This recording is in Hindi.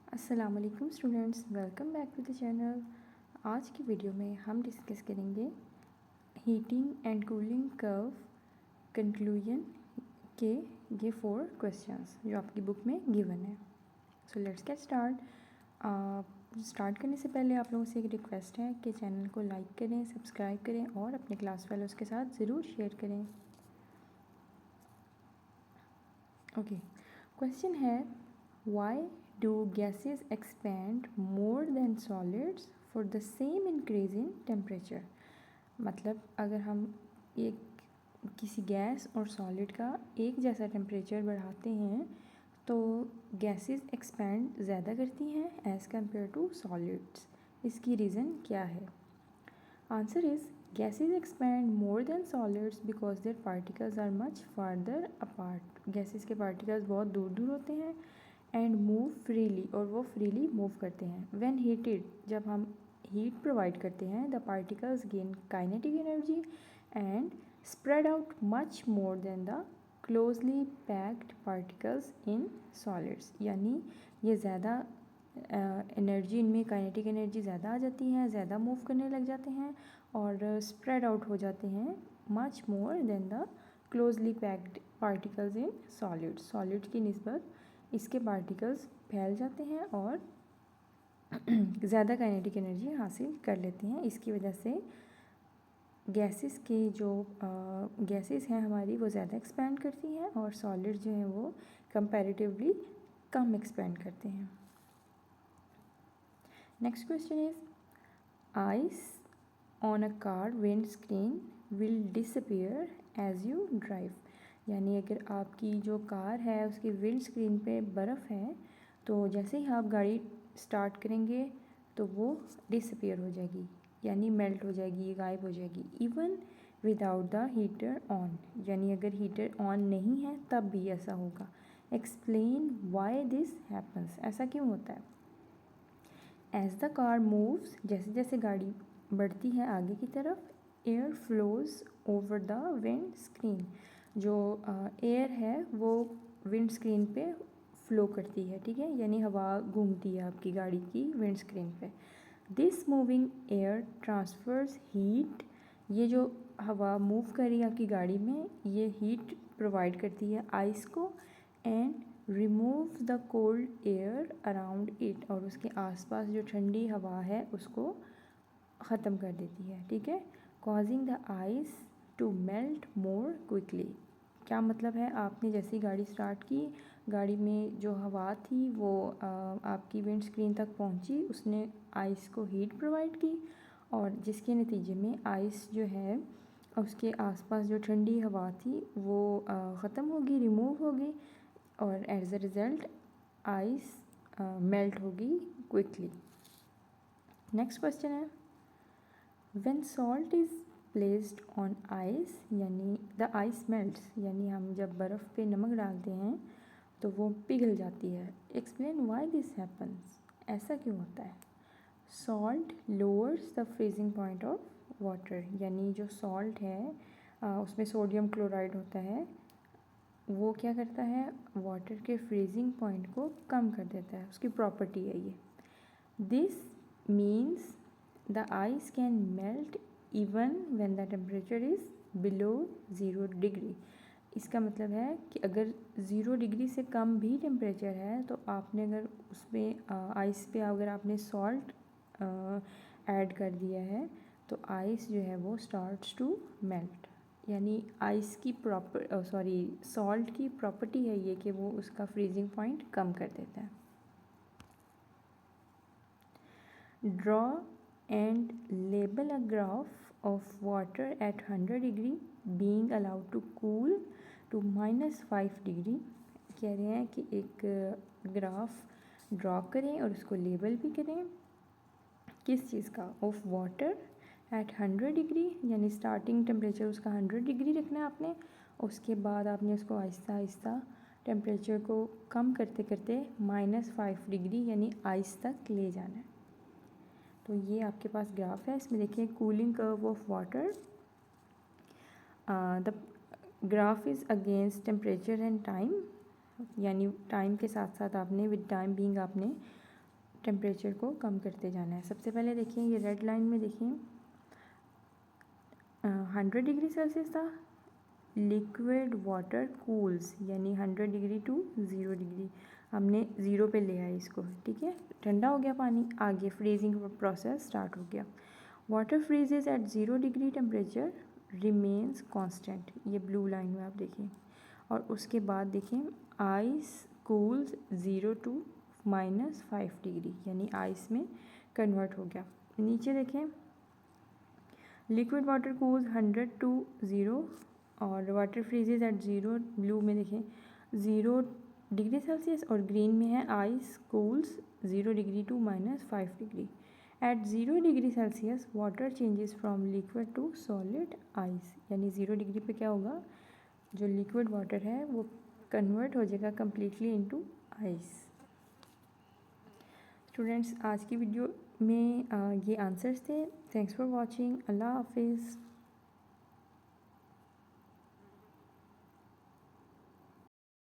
अस्सलाम वालेकुम students, welcome back to the channel. आज की वीडियो में हम डिस्कस करेंगे heating and cooling curve conclusion के ये 4 क्वेश्चंस जो आपकी बुक में गिवन है। सो लेट्स गेट स्टार्ट करने से पहले आप लोगों से एक रिक्वेस्ट है कि चैनल को लाइक करें, सब्सक्राइब करें और अपने क्लास फेलोज़ के साथ ज़रूर शेयर करें। ओके, क्वेश्चन है why do gases expand more than solids for the same increase in temperature. मतलब अगर हम एक किसी गैस और सॉलिड का एक जैसा टेम्परेचर बढ़ाते हैं तो गैसेस एक्सपैंड ज़्यादा करती हैं एज़ कम्पेयर टू सॉलिड्स। इसकी रीज़न क्या है? Answer is gases expand more than solids because their particles are much farther apart। Gases के पार्टिकल्स बहुत दूर दूर होते हैं एंड मूव फ्रीली, और वो फ्रीली मूव करते हैं। व्हेन हीटेड, जब हम हीट प्रोवाइड करते हैं, the particles gain kinetic energy and spread out much more than the closely packed particles in solids. यानी ये ज़्यादा एनर्जी, इनमें काइनेटिक एनर्जी ज़्यादा आ जाती है, ज़्यादा मूव करने लग जाते हैं और स्प्रेड आउट हो जाते हैं much more than the closely packed particles in solids. Solid की निस्बत इसके पार्टिकल्स फैल जाते हैं और ज़्यादा काइनेटिक एनर्जी हासिल कर लेते हैं। इसकी वजह से गैसेस के जो गैसेस हैं हमारी, वो ज़्यादा एक्सपैंड करती हैं और सॉलिड जो हैं वो कंपैरेटिवली कम एक्सपैंड करते हैं। Next question is ice on a car windscreen will disappear as you drive. यानी अगर आपकी जो कार है उसकी विंड स्क्रीन पे बर्फ़ है तो जैसे ही आप गाड़ी स्टार्ट करेंगे तो वो डिसअपियर हो जाएगी, यानी मेल्ट हो जाएगी, गायब हो जाएगी। Even without the heater on, यानी अगर हीटर ऑन नहीं है तब भी ऐसा होगा। Explain why this happens. ऐसा क्यों होता है? एज द कार मूव्स, जैसे जैसे गाड़ी बढ़ती है आगे की तरफ, air flows over the wind screen. जो एयर है वो विंड स्क्रीन पे फ्लो करती है, ठीक है, यानी हवा घूमती है आपकी गाड़ी की विंड स्क्रीन पे। This moving air transfers heat. ये जो हवा मूव कर रही है आपकी गाड़ी में, ये हीट प्रोवाइड करती है आइस को and remove the cold air around it, और उसके आसपास जो ठंडी हवा है उसको ख़त्म कर देती है, ठीक है। Causing the ice to melt more quickly. क्या मतलब है? आपने जैसे ही गाड़ी स्टार्ट की, गाड़ी में जो हवा थी वो आपकी विंड स्क्रीन तक पहुंची, उसने आइस को हीट प्रोवाइड की और जिसके नतीजे में आइस जो है उसके आसपास जो ठंडी हवा थी वो ख़त्म होगी, रिमूव होगी और as a result ice melt होगी क्विकली। नेक्स्ट क्वेश्चन है when salt is placed on ice, यानी द आइस मेल्ट्स, यानी हम जब बर्फ़ पे नमक डालते हैं तो वो पिघल जाती है। Explain why this happens. ऐसा क्यों होता है? Salt lowers the freezing point of water, यानी जो सॉल्ट है उसमें सोडियम क्लोराइड होता है, वो क्या करता है, वाटर के फ्रीजिंग पॉइंट को कम कर देता है, उसकी प्रॉपर्टी है ये। This means the ice can melt even when the temperature is below 0 degree. इसका मतलब है कि अगर 0 डिग्री से कम भी टेम्परेचर है तो आपने अगर उसमें आइस पे अगर आपने सॉल्ट ऐड कर दिया है तो आइस जो है वो स्टार्ट्स टू मेल्ट। यानी आइस की सॉल्ट की प्रॉपर्टी है ये कि वो उसका फ्रीजिंग पॉइंट कम कर देता है। Draw and label a graph of water at 100 degree being allowed to cool to -5 degree. कह रहे हैं कि एक ग्राफ ड्रॉ करें और उसको लेबल भी करें। किस चीज़ का? ऑफ वाटर एट 100 डिग्री, यानी स्टार्टिंग टेम्परेचर उसका 100 डिग्री रखना है आपने, उसके बाद आपने उसको आहिस्ता आहिस्ता टेम्परेचर को कम करते करते -5 डिग्री यानी आइस तक ले जाना है। तो ये आपके पास ग्राफ है, इसमें देखिए cooling curve of water. The graph is against temperature and time, यानी टाइम के साथ साथ आपने विद टाइम बीइंग आपने टेम्परेचर को कम करते जाना है। सबसे पहले देखिए ये रेड लाइन में देखिए 100 डिग्री सेल्सियस था, लिक्विड वाटर कूल्स यानी 100 डिग्री टू 0 डिग्री, हमने 0 पे ले आए इसको, ठीक है, ठंडा हो गया पानी, आगे फ्रीजिंग प्रोसेस स्टार्ट हो गया। Water freezes at 0 degree temperature remains constant, ये ब्लू लाइन में आप देखिए। और उसके बाद देखिए आइस कूल्स 0 टू -5 डिग्री, यानी आइस में कन्वर्ट हो गया। नीचे देखें लिक्विड वाटर कूल्स 100 टू 0 और वाटर फ्रीजेज एट 0, ब्लू में देखें 0 डिग्री सेल्सियस और ग्रीन में है ice cools 0 degree to -5 degree. At 0 degree Celsius water changes from liquid to solid ice, यानी 0 डिग्री पे क्या होगा, जो लिक्विड वाटर है वो कन्वर्ट हो जाएगा कम्प्लीटली इनटू आइस। स्टूडेंट्स आज की वीडियो में ये आंसर्स थे। Thanks for watching. अल्लाह हाफिज़।